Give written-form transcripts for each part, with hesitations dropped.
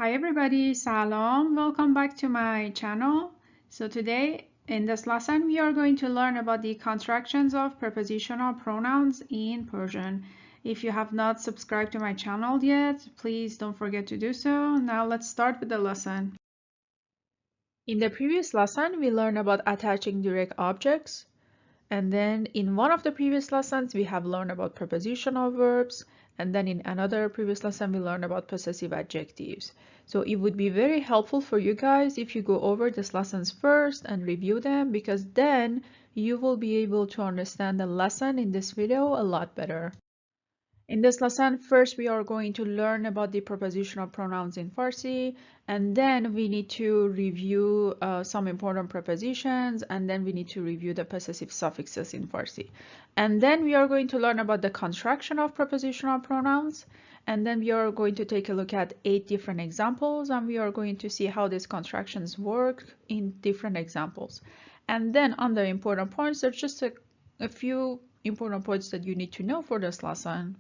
Hi everybody, salam. Welcome back to my channel. So today in this lesson we are going to learn about the contractions of prepositional pronouns in Persian. If you have not subscribed to my channel yet, please don't forget to do so. Now let's start with the lesson. In the previous lesson we learned about attaching direct objects, and then in one of the previous lessons we have learned about prepositional verbs, and then in another previous lesson we learned about possessive adjectives. So it would be very helpful for you guys if you go over these lessons first and review them, because then you will be able to understand the lesson in this video a lot better. In this lesson, first we are going to learn about the prepositional pronouns in Farsi, and then we need to review some important prepositions, and then we need to review the possessive suffixes in Farsi. And then we are going to learn about the contraction of prepositional pronouns, and then we are going to take a look at 8 different examples, and we are going to see how these contractions work in different examples. And then under important points, there's just a few important points that you need to know for this lesson.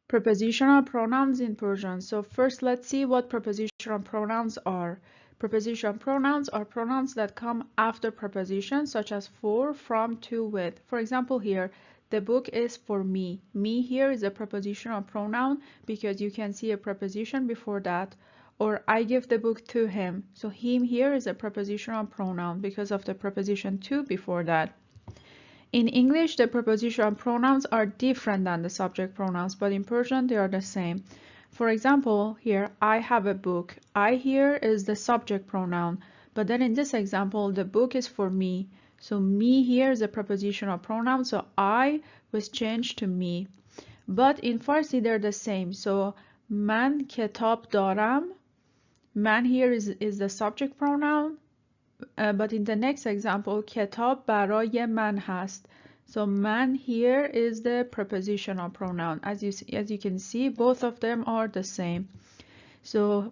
Prepositional pronouns in Persian. So first let's see what prepositional pronouns are. Prepositional pronouns are pronouns that come after prepositions such as for, from, to, with. For example here, the book is for me. Me here is a prepositional pronoun because you can see a preposition before that. Or I give the book to him. So him here is a prepositional pronoun because of the preposition to before that. In English, the prepositional pronouns are different than the subject pronouns, but in Persian, they are the same. For example, here, I have a book. I here is the subject pronoun, but then in this example, the book is for me. So me here is a prepositional pronoun, so I was changed to me. But in Farsi, they're the same. So man kitab daram. Man here is the subject pronoun. But in the next example, کتاب برای من هست. So man here is the prepositional pronoun. As you can see, both of them are the same. So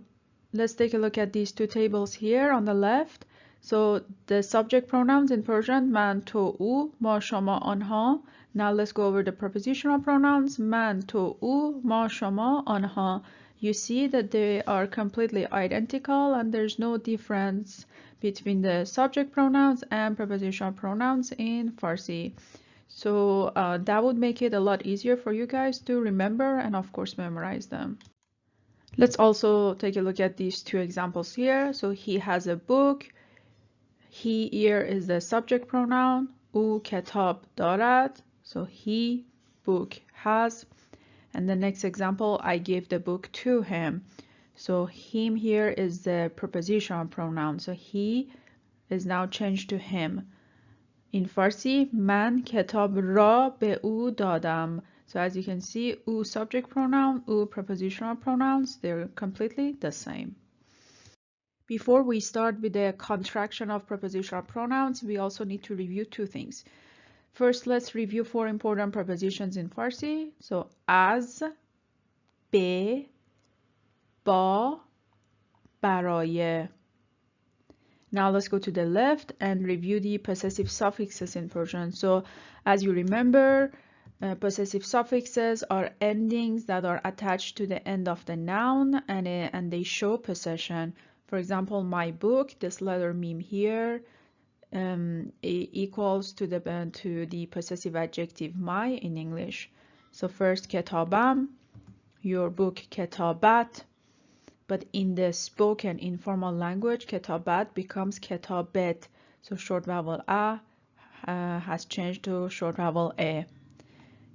let's take a look at these two tables here on the left. So the subject pronouns in Persian, من تو او ما شما آنها. Now let's go over the prepositional pronouns, من تو او ما شما آنها. You see that they are completely identical and there's no difference between the subject pronouns and prepositional pronouns in Farsi. So that would make it a lot easier for you guys to remember and of course memorize them. Let's also take a look at these two examples here. So he has a book. He here is the subject pronoun. او کتاب دارد. So he, book, has. And the next example, I gave the book to him. So him here is the prepositional pronoun. So he is now changed to him. In Farsi, من کتاب را به او دادم. So as you can see, او subject pronoun, او prepositional pronouns, they're completely the same. Before we start with the contraction of prepositional pronouns, we also need to review two things. First, let's review 4 important prepositions in Farsi. So از، به، با، برای. Now let's go to the left and review the possessive suffixes in Persian. So as you remember, possessive suffixes are endings that are attached to the end of the noun and they show possession. For example, my book, this letter meme here, equals to the possessive adjective my in English. So first کتابم, your book کتابت, but in the spoken informal language کتابت becomes کتابت. So short vowel a has changed to short vowel e.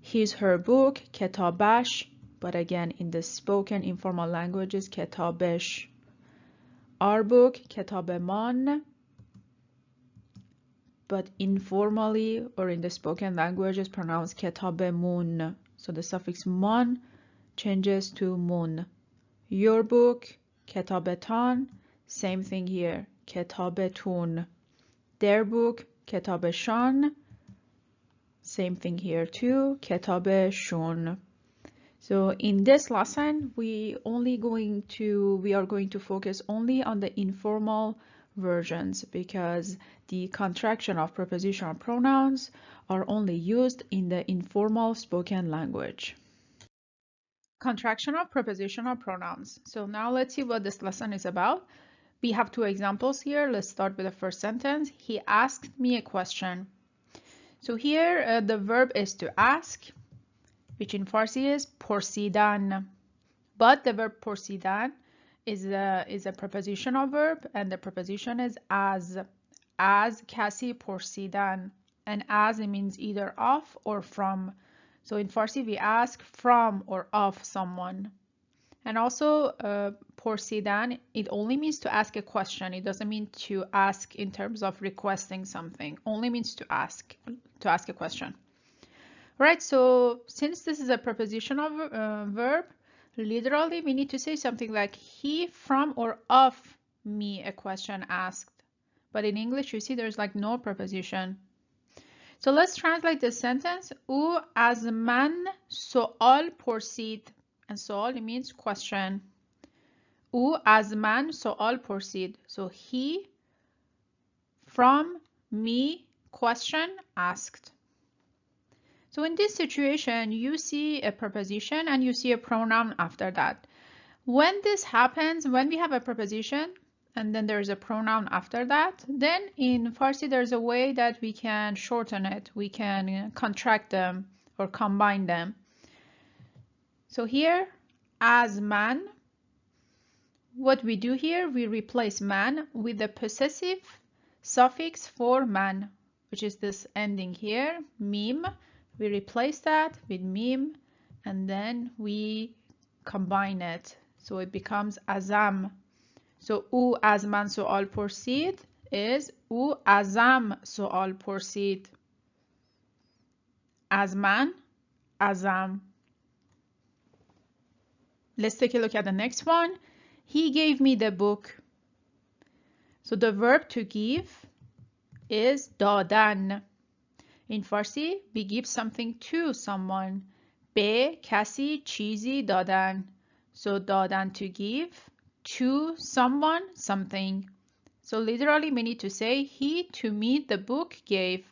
His, her book کتابش, but again in the spoken informal languages کتابش. Our book کتابمان, but informally or in the spoken language is pronounced ketabemun. So the suffix mon changes to mun. Your book, ketabetan, same thing here, ketabetun. Their book, ketabeshan, same thing here too, ketabeshun. So in this lesson, we are going to focus only on the informal versions because the contraction of prepositional pronouns are only used in the informal spoken language. Contraction of prepositional pronouns. So now let's see what this lesson is about. We have two examples here. Let's start with the first sentence. He asked me a question. So here the verb is to ask, which in Farsi is پرسیدن. But the verb پرسیدن is a prepositional verb, and the preposition is as. As کسی پرسیدن. And as, it means either of or from. So in Farsi, we ask from or of someone. And also, پرسیدن, it only means to ask a question. It doesn't mean to ask in terms of requesting something. Only means to ask a question. Right, so since this is a prepositional verb, literally we need to say something like he from or of me a question asked. But in English, you see there's like no preposition. So let's translate this sentence. او از من سوال پرسید. And سوال, it means question. او از من سوال پرسید. So he from me question asked. So in this situation, you see a preposition and you see a pronoun after that. When this happens, when we have a preposition and then there's a pronoun after that, then in Farsi there's a way that we can shorten it. We can contract them or combine them. So here, as man, what we do here, we replace man with the possessive suffix for man, which is this ending here, mim. We replace that with mim and then we combine it. So it becomes azam. So او از من سوال پرسید is او ازم سوال پرسید. از من ازم. Let's take a look at the next one. He gave me the book. So the verb to give is دادن. In Farsi, we give something to someone. به کسی چیزی دادن. So دادن, to give, to someone something. So literally we need to say he to me the book gave.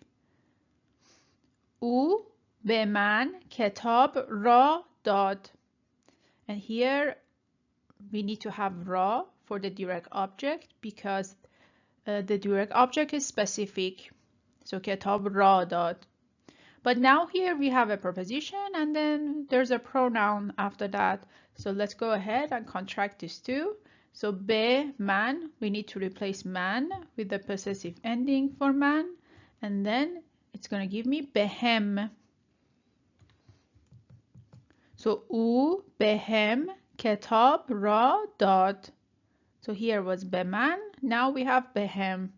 او به من کتاب را داد. And here we need to have را for the direct object because the direct object is specific. So کتاب را داد. But now here we have a preposition and then there's a pronoun after that. So let's go ahead and contract these two. So به من, we need to replace man with the possessive ending for man. And then it's going to give me بهم. So او بهم کتاب را داد. So here was به من, now we have بهم.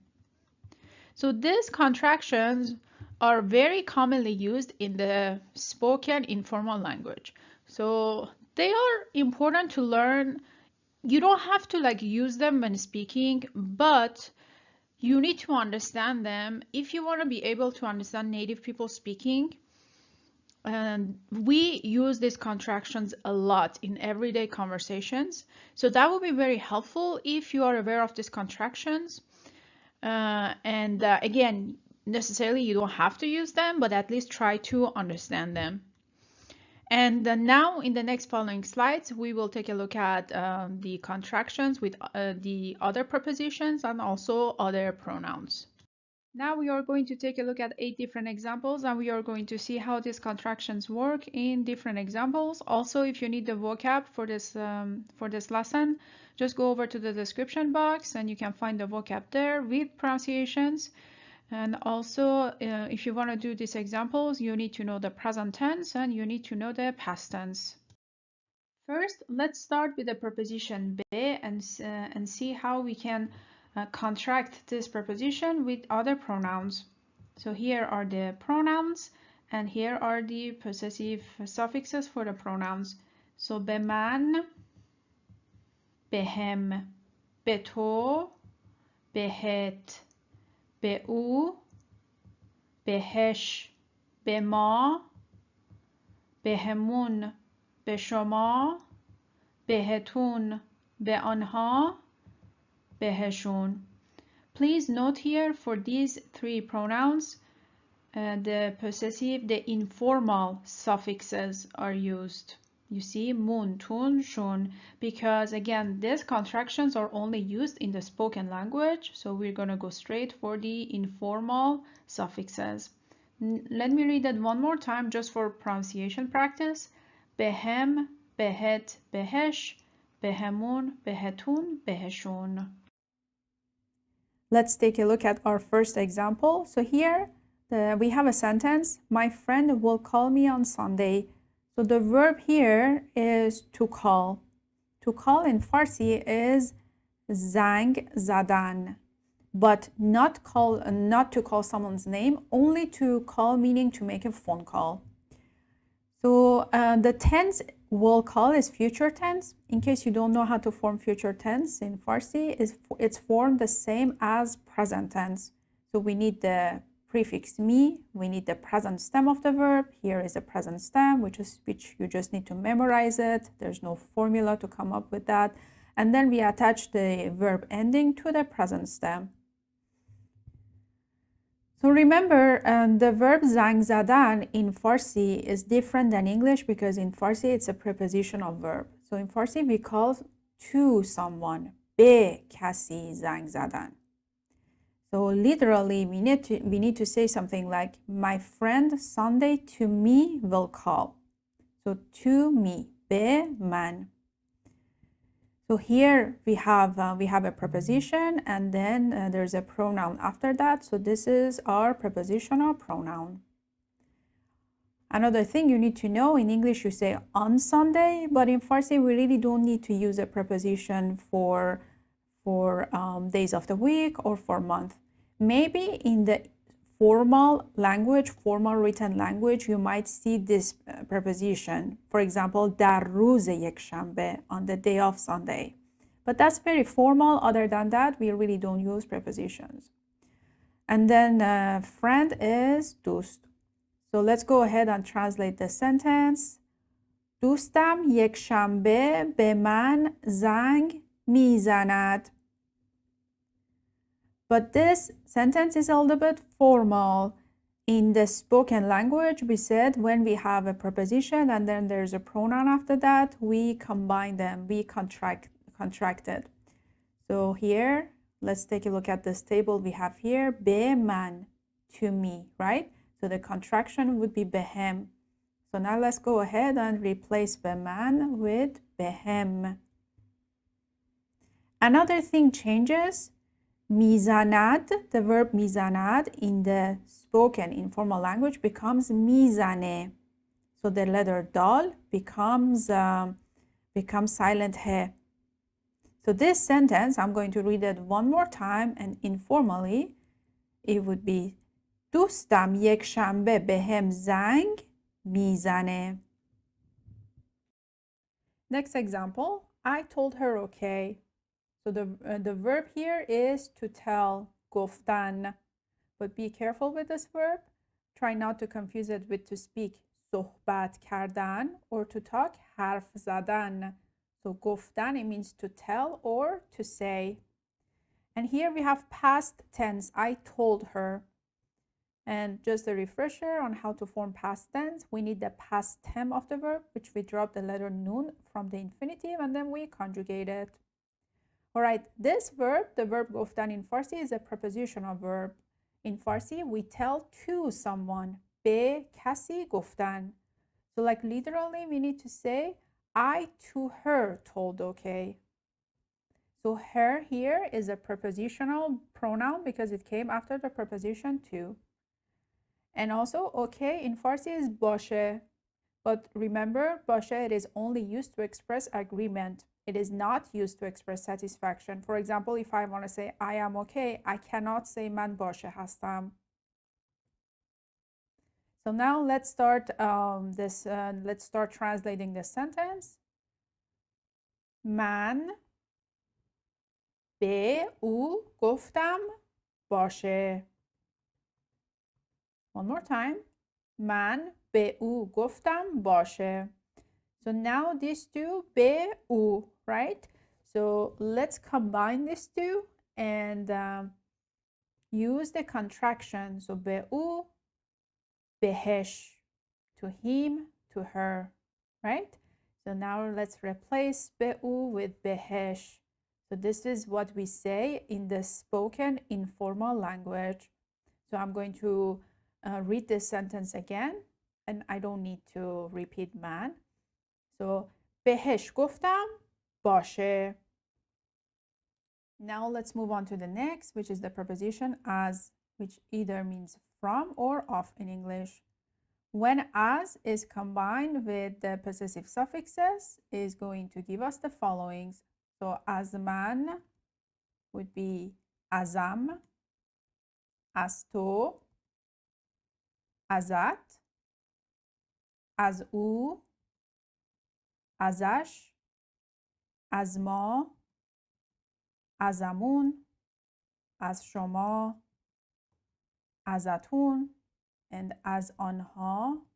So these contractions are very commonly used in the spoken informal language. So they are important to learn. You don't have to like use them when speaking, but you need to understand them if you want to be able to understand native people speaking. And we use these contractions a lot in everyday conversations. So that will be very helpful if you are aware of these contractions. Again, necessarily you don't have to use them, but at least try to understand them. And now in the next following slides, we will take a look at the contractions with the other prepositions and also other pronouns. Now we are going to take a look at 8 different examples and we are going to see how these contractions work in different examples. Also, if you need the vocab for this lesson, just go over to the description box and you can find the vocab there with pronunciations. And also, if you want to do these examples, you need to know the present tense and you need to know the past tense. First, let's start with the preposition be and see how we can contract this preposition with other pronouns. So here are the pronouns and here are the possessive suffixes for the pronouns. So به من, بهم, به تو, بهت, به او, بهش, به ما, بهمون, به شما, بهتون, به آنها, بهشون. Please note here for these 3 pronouns, the possessive, the informal suffixes are used. You see, mun, tun, shun, because again, these contractions are only used in the spoken language, so we're going to go straight for the informal suffixes. Let me read that one more time just for pronunciation practice. Behem, behet, behesh, behemun, behetun, beheshun. Let's take a look at our first example. So here we have a sentence, my friend will call me on Sunday. So the verb here is to call. To call in Farsi is zang zadan, but not to call someone's name, only to call, meaning to make a phone call. So the tense will call is future tense. In case you don't know how to form future tense in Farsi, it's formed the same as present tense. So we need the prefix mi, we need the present stem of the verb. Here is a present stem, which you just need to memorize it. There's no formula to come up with that. And then we attach the verb ending to the present stem. So remember, the verb zang zadan in Farsi is different than English because in Farsi it's a prepositional verb. So in Farsi we call to someone be kasi zang zadan. So literally we need to say something like my friend Sunday to me will call. So to me, be man. So here we have a preposition and then there's a pronoun after that. So this is our prepositional pronoun. Another thing you need to know, in English you say on Sunday, but in Farsi we really don't need to use a preposition for days of the week or for month. Maybe in the formal language, formal written language, you might see this preposition. For example, در روز یکشنبه, on the day of Sunday. But that's very formal. Other than that, we really don't use prepositions. And then friend is دوست. So let's go ahead and translate the sentence. دوستم یکشنبه به من زنگ میزند. But this sentence is a little bit formal. In the spoken language, we said when we have a preposition and then there's a pronoun after that, we combine them, we contract it. So here, let's take a look at this table we have here. Be man, to me, right? So the contraction would be behem. So now let's go ahead and replace be man with behem. Another thing changes. میزند, the verb میزند in the spoken informal language becomes میزنه. So the letter dal becomes silent he. So this sentence, I'm going to read it one more time and informally, it would be دوستم یک شنبه بهم زنگ میزنه. Next example, I told her okay. So the verb here is to tell, گفتن. But be careful with this verb. Try not to confuse it with to speak, صحبت کردن, or to talk, حرف زدن. So گفتن, it means to tell or to say. And here we have past tense, I told her. And just a refresher on how to form past tense, we need the past tense of the verb, which we drop the letter nun from the infinitive and then we conjugate it. All right, this verb, the verb گفتن in Farsi, is a prepositional verb. In Farsi, we tell to someone, به کسی گفتن. So like literally, we need to say, I to her told okay. So her here is a prepositional pronoun because it came after the preposition to. And also, okay in Farsi is باشه. But remember, باشه, it is only used to express agreement. It is not used to express satisfaction. For example, if I want to say I am okay, I cannot say من باشه هستم. So now let's start let's start translating this sentence. من به او گفتم باشه. One more time. من به او گفتم باشه. So now these two, به او, right? So let's combine these two and use the contraction. So به او, بهش, to him, to her, right? So now let's replace به او with بهش. So this is what we say in the spoken informal language. So I'm going to read this sentence again, and I don't need to repeat man. So بهش گفتم باشه. Now let's move on to the next, which is the preposition as, which either means from or of in English. When as is combined with the possessive suffixes, is going to give us the followings. So azman would be azam, از تو، ازت، از او، ازش، از ما، ازمون، از شما، ازتون، and از آنها،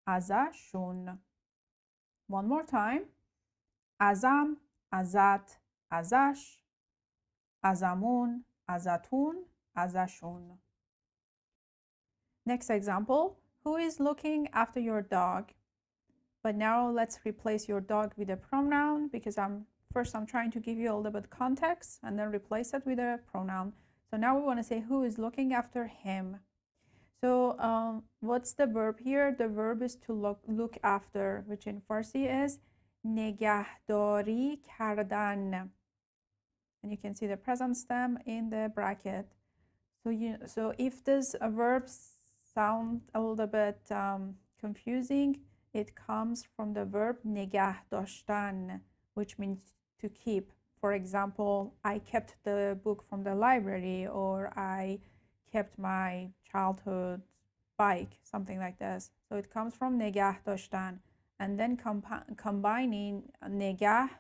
ازشون. One more time. ازم، ازت، ازش، ازمون، ازتون، ازشون. Next example. Who is looking after your dog? But now let's replace your dog with a pronoun, because I'm trying to give you a little bit context and then replace it with a pronoun. So now we want to say who is looking after him. So what's the verb here? The verb is to look after, which in Farsi is نگهداری کردن. And you can see the present stem in the bracket. So if this verb sound a little bit confusing, it comes from the verb نگه داشتن, which means to keep. For example, I kept the book from the library, or I kept my childhood bike, something like this. So it comes from نگه داشتن, and then combining نگه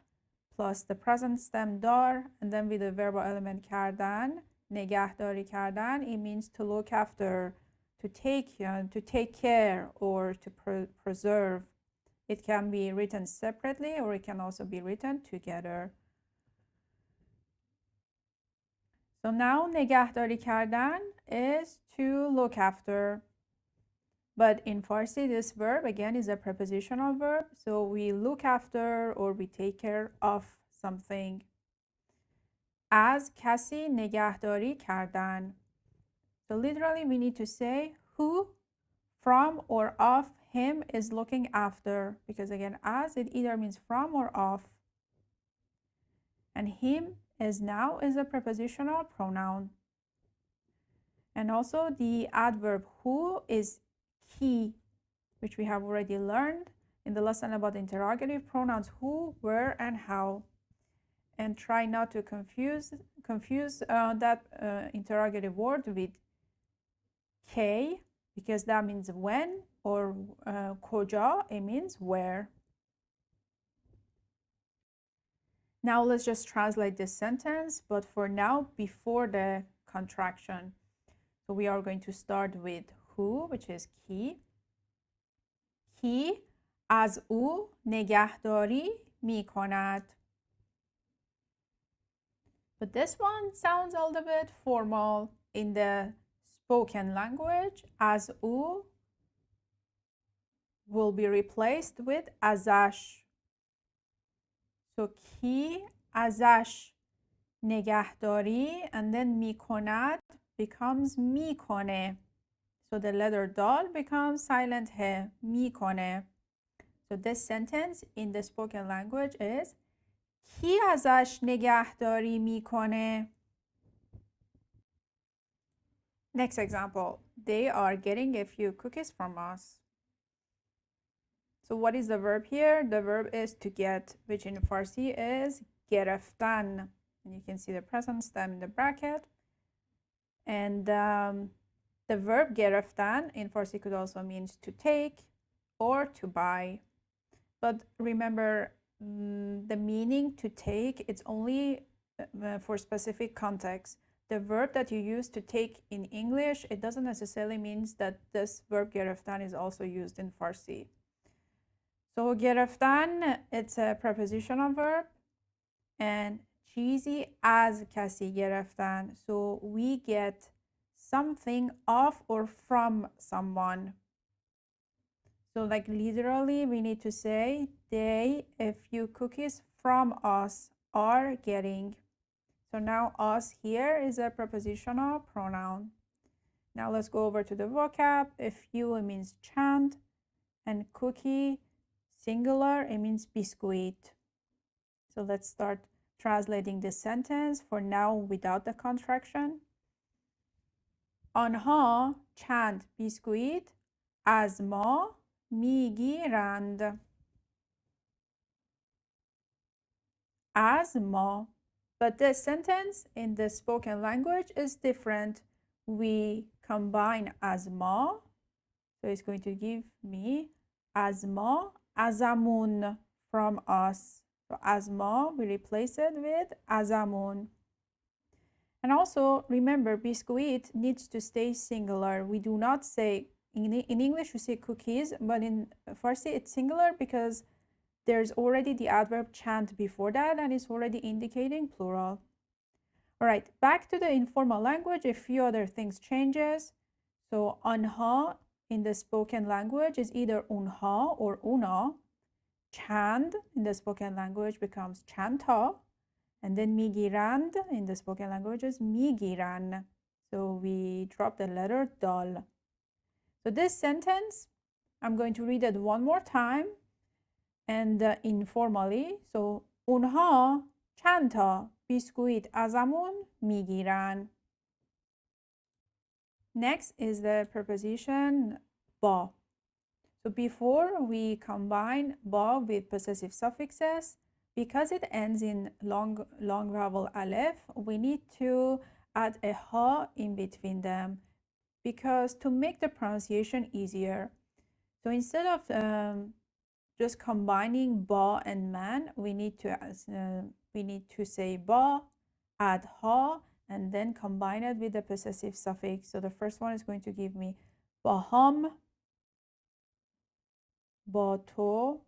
plus the present stem دار, and then with the verbal element کردن, نگهداری کردن, it means to look after, to take care, or to preserve. It can be written separately, or it can also be written together. So now نگهداری کردن is to look after. But in Farsi, this verb again is a prepositional verb. So we look after or we take care of something. از کسی نگهداری کردن. So literally we need to say who from or of him is looking after, because again as it either means from or of. And him is now is a prepositional pronoun. And also the adverb who is he, which we have already learned in the lesson about interrogative pronouns who, where, and how. And try not to confuse that interrogative word with K, because that means when, or کجا, it means where. Now let's just translate this sentence, but for now before the contraction. So we are going to start with who, which is کی. کی از او نگهداری می کند. But this one sounds a little bit formal in the spoken language. از او will be replaced with ازش. So کی ازش نگهداری, and then می کند becomes میکنه. So the letter دال becomes silent ه, میکنه. So this sentence in the spoken language is کی ازش نگهداری میکنه. Next example. They are getting a few cookies from us. So what is the verb here? The verb is to get, which in Farsi is گرفتن. And you can see the present stem in the bracket. And the verb گرفتن in Farsi could also mean to take or to buy. But remember, the meaning to take, it's only for specific context. The verb that you use to take in English, it doesn't necessarily mean that this verb گرفتن is also used in Farsi. So گرفتن, it's a prepositional verb, and چیزی از کسی گرفتن. So we get something of or from someone. So like literally we need to say they, a few cookies from us are getting. So now us here is a prepositional pronoun. Now let's go over to the vocab. A few, it means chand, and cookie, singular, it means biscuit. So let's start translating this sentence for now without the contraction. آنها چند بیسکویت از ما میگیرند. از ما. But this sentence in the spoken language is different. We combine از ما. So it's going to give me از ما, ازمون, from us. So از ما, we replace it with ازمون. And also remember, biscuit needs to stay singular. We do not say, in English we say cookies, but in Farsi it's singular because there's already the adverb chand before that and it's already indicating plural. All right, back to the informal language, a few other things changes. So anha in the spoken language is either unha or una. Chand in the spoken language becomes chanta. And then migirand in the spoken language is migiran. So we drop the letter dal. So this sentence, I'm going to read it one more time and informally. So اونها چند تا بیسکویت ازمون میگیرن. Next is the preposition با. So before we combine با with possessive suffixes, because it ends in long vowel aleph, we need to add a ha in between them because to make the pronunciation easier. So instead of just combining ba and man, we need to say ba, add ha, and then combine it with the possessive suffix. So the first one is going to give me baham, با تو،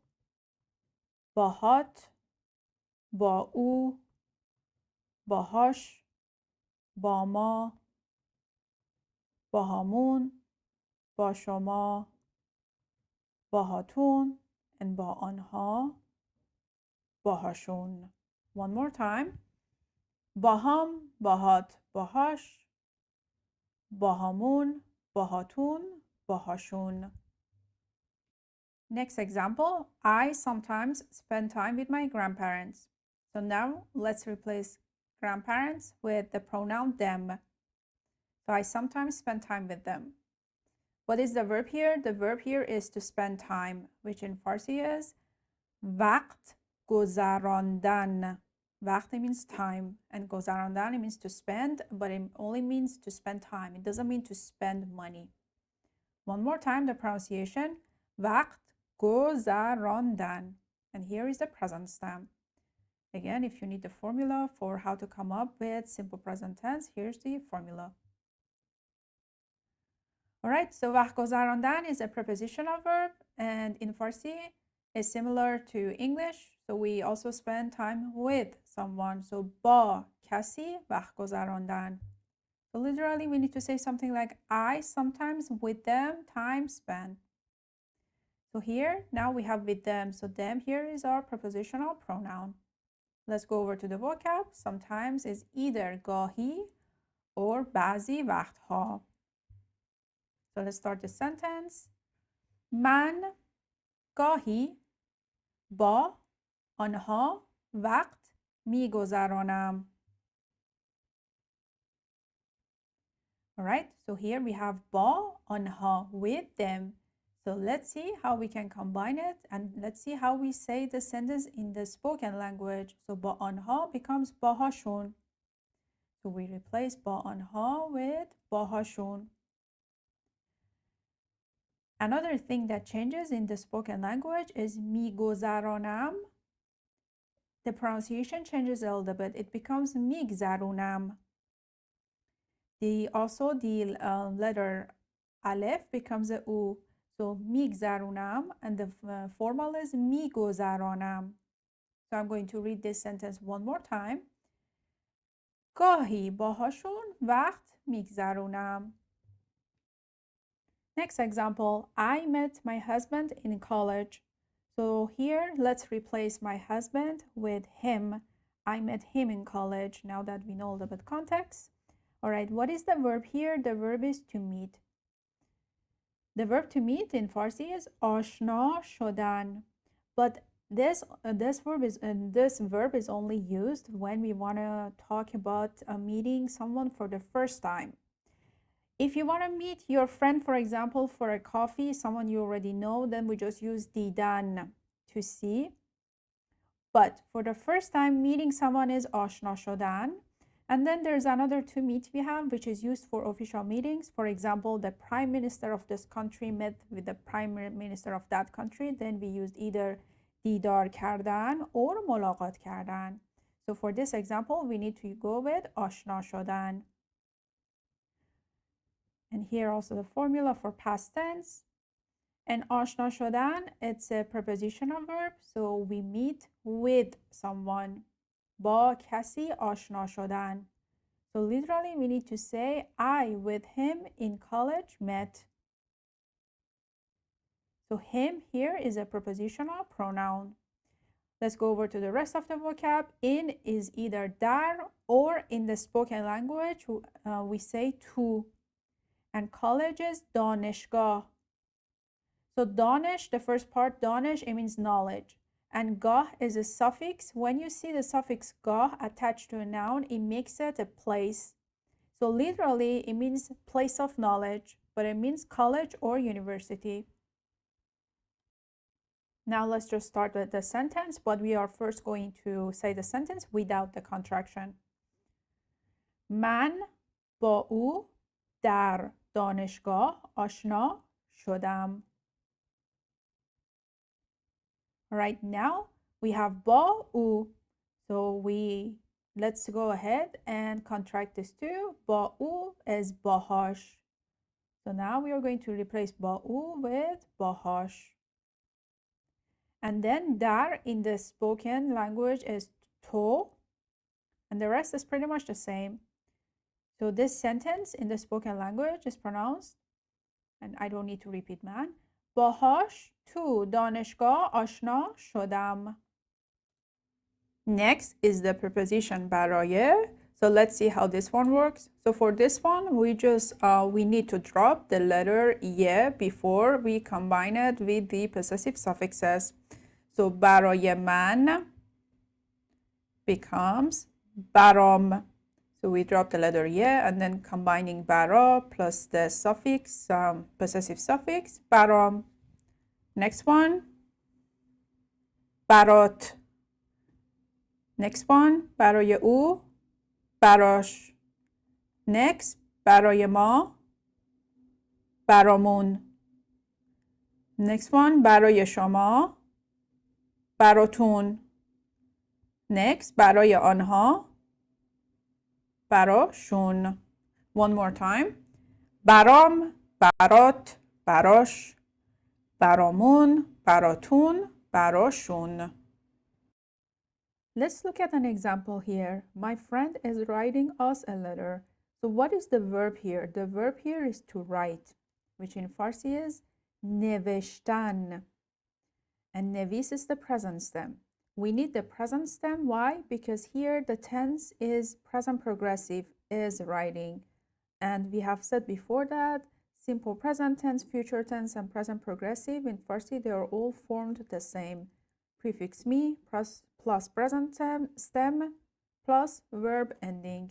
باهات، با او، باهاش، با ما، باهامون، با شما، باهاتون، and با آنها، باهاشون. One more time. باهام، باهات، باهاش، باهامون، باهاتون، باهاشون. Next example, I sometimes spend time with my grandparents. So now let's replace grandparents with the pronoun them. So I sometimes spend time with them. What is the verb here? The verb here is to spend time, which in Farsi is وقت گذراندن. وقت means time, and گذراندن means to spend, but it only means to spend time. It doesn't mean to spend money. One more time, the pronunciation وقت گذراندن. And here is the present stem. Again, if you need the formula for how to come up with simple present tense, here's the formula. All right, so وقت گذراندن is a prepositional verb, and in Farsi is similar to English. So we also spend time with someone. So با کسی وقت گذراندن. So literally we need to say something like I sometimes with them time spent. So here, now we have with them. So them here is our prepositional pronoun. Let's go over to the vocab. Sometimes is either گاهی or بعضی وقتها. So let's start the sentence. من گاهی با آنها وقت میگذرانم. All right, so here we have با آنها with them. So let's see how we can combine it and let's see how we say the sentence in the spoken language. So با آنها becomes باهاشون. So we replace با آنها with باهاشون. Another thing that changes in the spoken language is میگذرانم. The pronunciation changes a little bit. It becomes میگذرونم. Also the letter aleph becomes a u. So میگذرونم and the formal is میگذرانم. So I'm going to read this sentence one more time. گاهی باهاشون وقت میگذرونم. Next example, I met my husband in college. So here, let's replace my husband with him. I met him in college, now that we know a little bit context. All right, what is the verb here? The verb is to meet. The verb to meet in Farsi is آشنا شدن. But this verb is only used when we want to talk about meeting someone for the first time. If you want to meet your friend, for example, for a coffee, someone you already know, then we just use دیدن to see. But for the first time, meeting someone is آشنا شدن. And then there's another to meet we have, which is used for official meetings. For example, the prime minister of this country met with the prime minister of that country. Then we used either دیدار کردن or ملاقات کردن. So for this example, we need to go with آشنا شدن. And here also the formula for past tense. And آشنا شدن, it's a prepositional verb. So we meet with someone. با کسی آشنا شدن. So literally we need to say I with him in college met. So him here is a prepositional pronoun. Let's go over to the rest of the vocab. In is either dar or in the spoken language we say to. And college is دانشگاه. So danish, the first part, danish, it means knowledge. And gah is a suffix. When you see the suffix gah attached to a noun, it makes it a place. So literally, it means place of knowledge, but it means college or university. Now let's just start with the sentence, but we are first going to say the sentence without the contraction. من با او در دانشگاه آشنا شدم. Right now, we have با او. So let's go ahead and contract this too. با او is باهاش. So now we are going to replace با او with باهاش. And then dar in the spoken language is to. And the rest is pretty much the same. So this sentence in the spoken language is pronounced, and I don't need to repeat man. باهاش تو دانشگاه آشنا شدم. Next is the preposition برای. So let's see how this one works. So for this one, we need to drop the letter ye before we combine it with the possessive suffixes. So برای من becomes برام. So we drop the letter ye and then combining bara plus the suffix, possessive suffix, برام. Next one, برات. Next one, برای او, براش. Next, برای ما, برامون. Next one, برای شما, براتون. Next, برای آنها, براشون. One more time. برام, برات, براش, برامون, براتون, براشون. Let's look at an example here. My friend is writing us a letter. So what is the verb here? The verb here is to write, which in Farsi is نوشتن. And نویس is the present stem. We need the present stem. Why? Because here the tense is present progressive, is writing. And we have said before that simple present tense, future tense, and present progressive in Farsi, they are all formed the same. Prefix me plus present stem plus verb ending.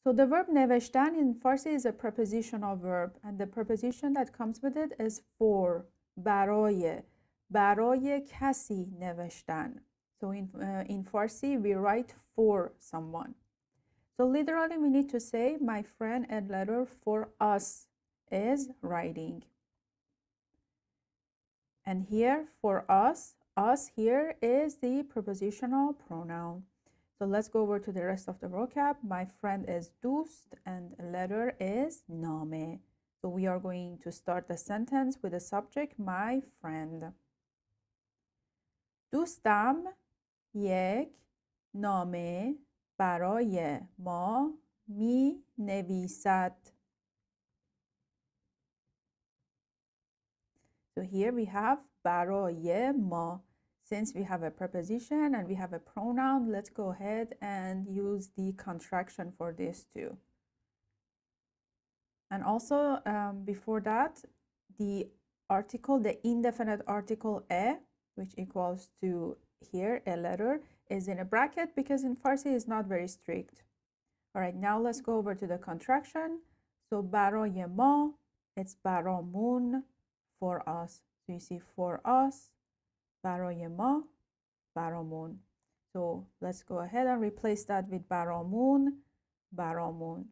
So the verb نوشتن in Farsi is a prepositional verb, and the preposition that comes with it is for. برای کسی نوشتن. So in Farsi we write for someone. So literally we need to say my friend a letter for us is writing. And here for us here is the prepositional pronoun. So let's go over to the rest of the vocab. My friend is دوست and letter is نامه. So we are going to start the sentence with the subject my friend. دوستم یک نامه برای ما می نویسد. So here we have برای ما. Since we have a preposition and we have a pronoun, let's go ahead and use the contraction for this too. And also before that, the article, the indefinite article e, which equals to here a letter, is in a bracket because in Farsi is not very strict. All right, now let's go over to the contraction. So برای ما, it's برامون, for us. So you see for us, برای ما, برامون. So let's go ahead and replace that with برامون, برامون.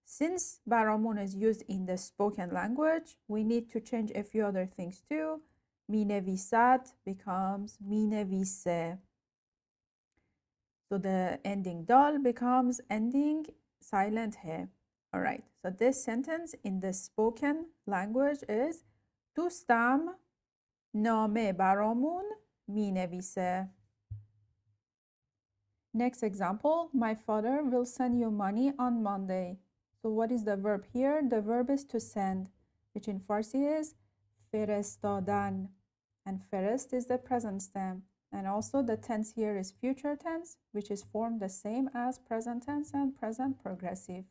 Since برامون is used in the spoken language, we need to change a few other things too. مینویسد becomes مینویسه. So the ending dal becomes ending silent he. All right, so this sentence in the spoken language is دوستم نامه برامون مینویسه. Next example, my father will send you money on Monday. So what is the verb here? The verb is to send, which in Farsi is فرستادن. And فرست is the present stem. And also the tense here is future tense, which is formed the same as present tense and present progressive.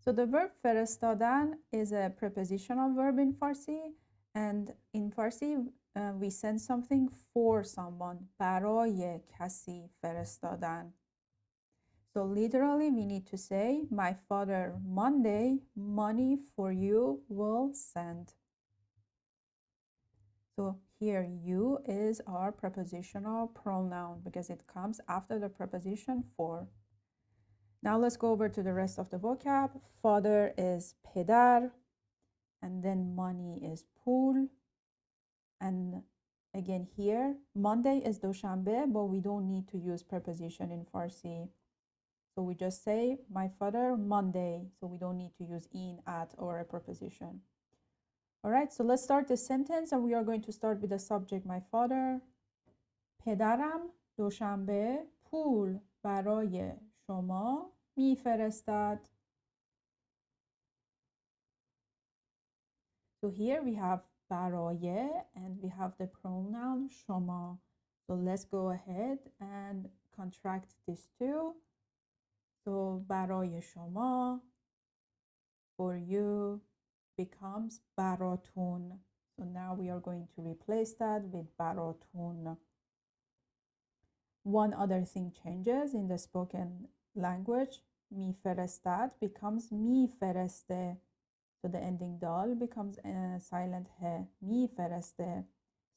So the verb فرستادن is a prepositional verb in Farsi. And in Farsi, we send something for someone. برای کسی فرستادن. So literally, we need to say, my father Monday money for you will send. So here you is our prepositional pronoun because it comes after the preposition for. Now let's go over to the rest of the vocab. Father is پدر, and then money is پول. And again here, Monday is دوشنبه, but we don't need to use preposition in Farsi. So we just say, my father Monday. So we don't need to use in, at, or a preposition. All right, so let's start the sentence, and we are going to start with the subject, my father. پدرم دوشنبه پول برای شما میفرستد. So here we have برای and we have the pronoun شما. So let's go ahead and contract this too. So برای شما, for you, becomes براتون. So now we are going to replace that with براتون. One other thing changes in the spoken language. میفرستد becomes میفرسته. So the ending dal becomes a silent he. میفرسته.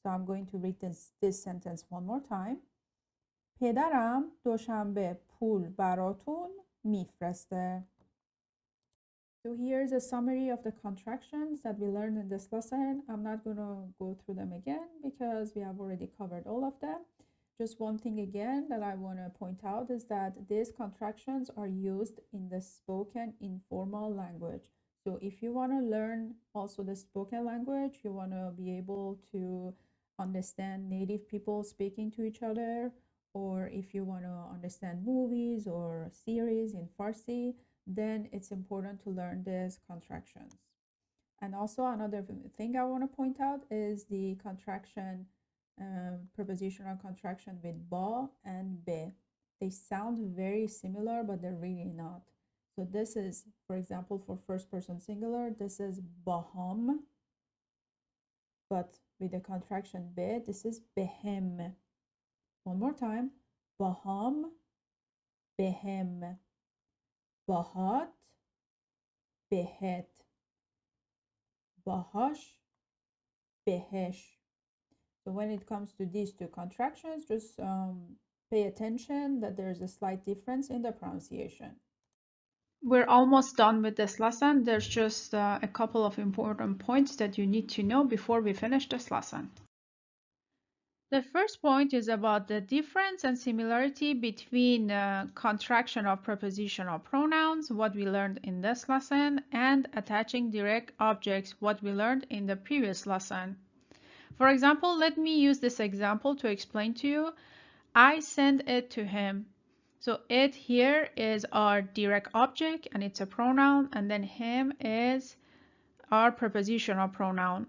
So I'm going to read this sentence one more time. پدرم دوشنبه پول براتون میفرسته. So here's a summary of the contractions that we learned in this lesson. I'm not going to go through them again because we have already covered all of them. Just one thing again that I want to point out is that these contractions are used in the spoken informal language. So if you want to learn also the spoken language, you want to be able to understand native people speaking to each other, or if you want to understand movies or series in Farsi, then it's important to learn these contractions. And also another thing I want to point out is the contraction, prepositional contraction with ba and be. They sound very similar, but they're really not. So this is, for example, for first person singular, this is baham, but with the contraction be, this is behem. One more time, baham, behem, bahat, behet, bahash, behesh. So when it comes to these two contractions, just pay attention that there's a slight difference in the pronunciation. We're almost done with this lesson. There's just a couple of important points that you need to know before we finish this lesson. The first point is about the difference and similarity between contraction of prepositional pronouns, what we learned in this lesson, and attaching direct objects, what we learned in the previous lesson. For example, let me use this example to explain to you. I send it to him. So it here is our direct object and it's a pronoun, and then him is our prepositional pronoun.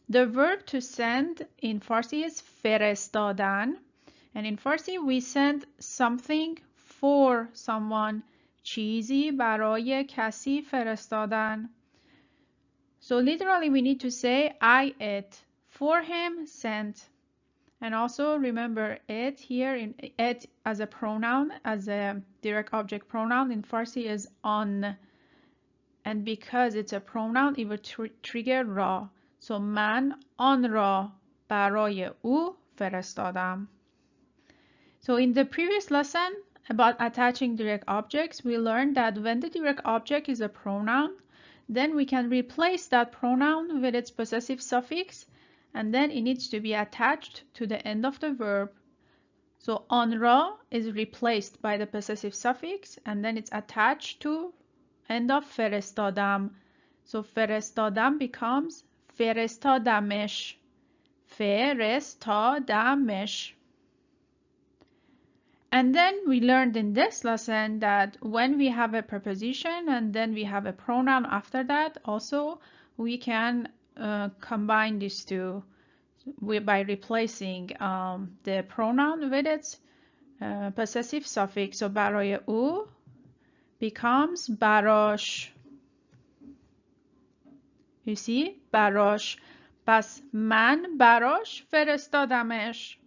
The verb to send in Farsi is فرستادن. And in Farsi, we send something for someone. چیزی برای کسی فرستادن. So literally, we need to say I it. For him, sent. And also remember it here in it as a pronoun, as a direct object pronoun in Farsi is on. And because it's a pronoun, it will trigger را. So من آن را برای او فرستادم. So in the previous lesson about attaching direct objects, we learned that when the direct object is a pronoun, then we can replace that pronoun with its possessive suffix, and then it needs to be attached to the end of the verb. So آن را is replaced by the possessive suffix, and then it's attached to end of فرستادم. So فرستادم becomes فرستادمش. فرستادمش. And then we learned in this lesson that when we have a preposition and then we have a pronoun after that, also we can combine these two by replacing the pronoun with its possessive suffix. So برای او becomes براش. You see? براش. پس من براش فرستادمش.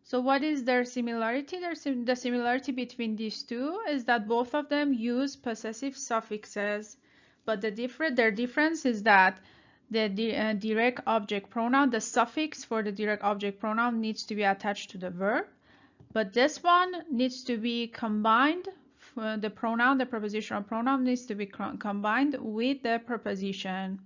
So what is their similarity? The similarity between these two is that both of them use possessive suffixes. But their difference is that the direct object pronoun, the suffix for the direct object pronoun needs to be attached to the verb. But this one needs to be combined. The pronoun, the prepositional pronoun needs to be combined with the preposition.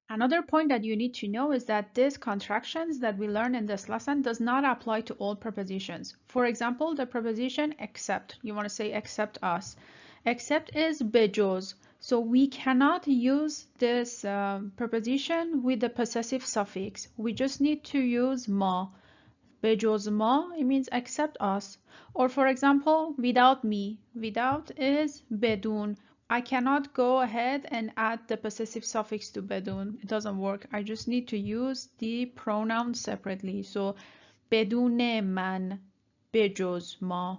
Another point that you need to know is that these contractions that we learn in this lesson does not apply to all prepositions. For example, the preposition except. You want to say except us. Except is بجز. So we cannot use this preposition with the possessive suffix. We just need to use ما. بجز ما, it means except us. Or for example, without me. Without is بدون. I cannot go ahead and add the possessive suffix to بدون. It doesn't work. I just need to use the pronoun separately. So بدون من, بجز ما.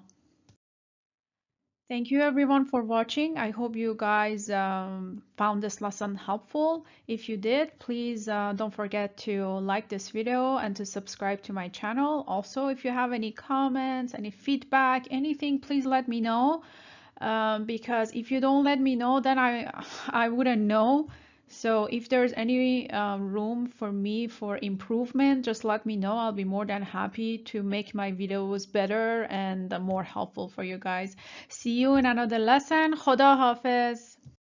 Thank you everyone for watching. I hope you guys found this lesson helpful. If you did, please don't forget to like this video and to subscribe to my channel. Also, if you have any comments, any feedback, anything, please let me know. Because if you don't let me know, then I wouldn't know. So if there's any room for me for improvement, just let me know. I'll be more than happy to make my videos better and more helpful for you guys. See you in another lesson. Khuda Hafiz.